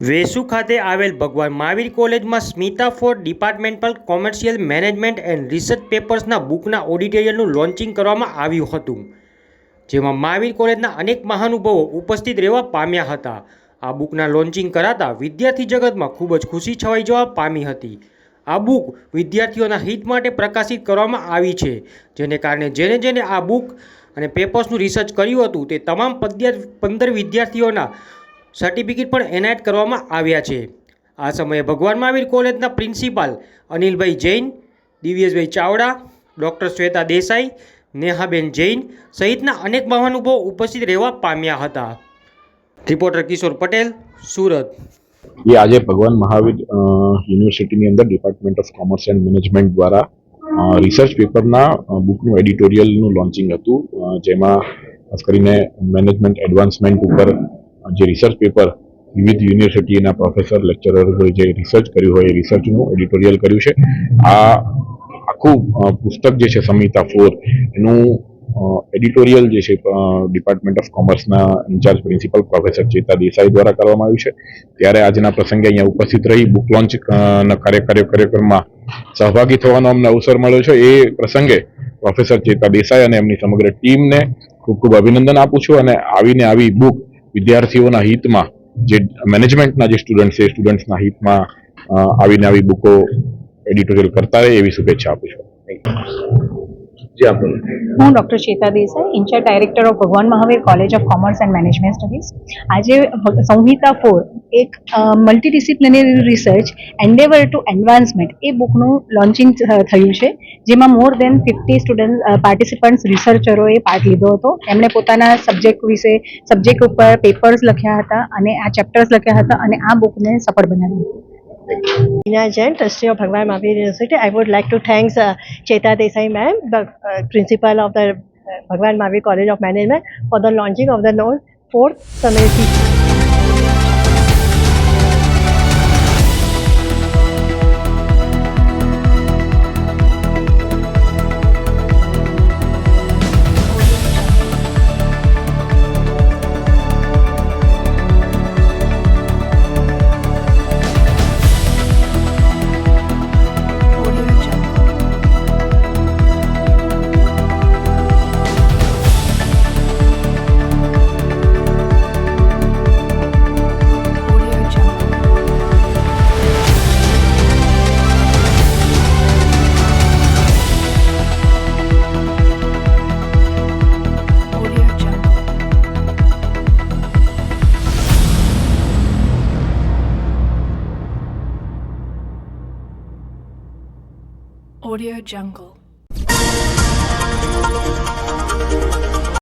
વેસુ ખાતે આવેલ ભગવાન મહાવીર કોલેજમાં Smita for departmental commercial management and research પેપર્સના બુકના ઓડિટોરિયલનું લોન્ચિંગ કરવામાં આવ્યું હતું, જેમાં મહાવીર કોલેજના અનેક મહાનુભાવો ઉપસ્થિત રહેવા પામ્યા હતા. આ બુકના લોન્ચિંગ કરાતા વિદ્યાર્થી જગતમાં ખૂબ જ ખુશી છવાઈ જવા પામી હતી. આ બુક વિદ્યાર્થીઓના હિત માટે પ્રકાશિત કરવામાં આવી છે, જેને કારણે જેને આ બુક અને પેપર્સનું રિસર્ચ કર્યું હતું તે તમામ 15 વિદ્યાર્થીઓના સર્ટિફિકેટ પણ એનાયત કરવામાં આવ્યા છે. આ સમયે ભગવાન મહાવીર કોલેજના પ્રિન્સિપાલ અનિલભાઈ જૈન, દિવ્યેશભાઈ ચાવડા, ડૉક્ટર શ્વેતા દેસાઈ, નેહાબેન જૈન સહિતના અનેક મહાનુભાવો ઉપસ્થિત રહેવા પામ્યા હતા. રિપોર્ટર કિશોર પટેલ, સુરત. ये आज भगवान महावीर यूनिवर्सिटी अंदर department of commerce and management द्वारा रिसर्च पेपरना बुकનું એડિટોરિયલનું લોન્ચિંગ હતું, જેમાં ખાસ કરીને મેનેજમેન્ટ એડવાન્સમેન્ટ ઉપર જે રિસર્ચ પેપર વિવિધ યુનિવર્સિટીના પ્રોફેસર લેક્ચરરોએ જે રિસર્ચ કર્યું હોય એ રિસર્ચનું એડિટોરિયલ કર્યું છે. આ આખું પુસ્તક જે છે સમિતા ફોર એનું એડિટોરિયલ જે છે ડિપાર્ટમેન્ટ ઓફ કોમર્સના incharge principal professor Cheta Desai દ્વારા કરવામાં આવ્યું છે. ત્યારે આજના પ્રસંગે અહીંયા ઉપસ્થિત રહી બુક લોન્ચ કાર્યક્રમમાં સહભાગી થવાનો અમને અવસર મળ્યો છે. એ પ્રસંગે પ્રોફેસર ચેતા દેસાઈ અને એમની સમગ્ર ટીમને ખૂબ ખૂબ અભિનંદન આપું છું અને આવી બુક વિદ્યાર્થીઓના હિતમાં જે મેનેજમેન્ટના જે સ્ટુડન્ટ છે સ્ટુડન્ટ્સના હિતમાં આવી બુકો એડિટોરિયલ કરતા રહે એવી શુભેચ્છા આપું છું. હું ડૉક્ટર ચેતા Desai, in charge director of Bhagwan Mahavir college of commerce and management studies. આજે સંહિતા 4 એક multidisciplinary research endeavour to advancement a બુકનું લોન્ચિંગ થયું છે, જેમાં મોર દેન 50 સ્ટુડન્ટ પાર્ટિસિપન્ટ્સ રિસર્ચરોએ પાર્ટ લીધો હતો. એમણે પોતાના સબ્જેક્ટ ઉપર પેપર્સ લખ્યા હતા અને આ ચેપ્ટર્સ લખ્યા હતા અને આ બુકને સફળ બનાવી હતી. Meena Jain, trustee of Bhagwan Mahavir University. I would like to thank Cheta Desai ma'am, the principal of the Bhagwan Mahavir College of Management, for the launching of the fourth summary. Audio Jungle.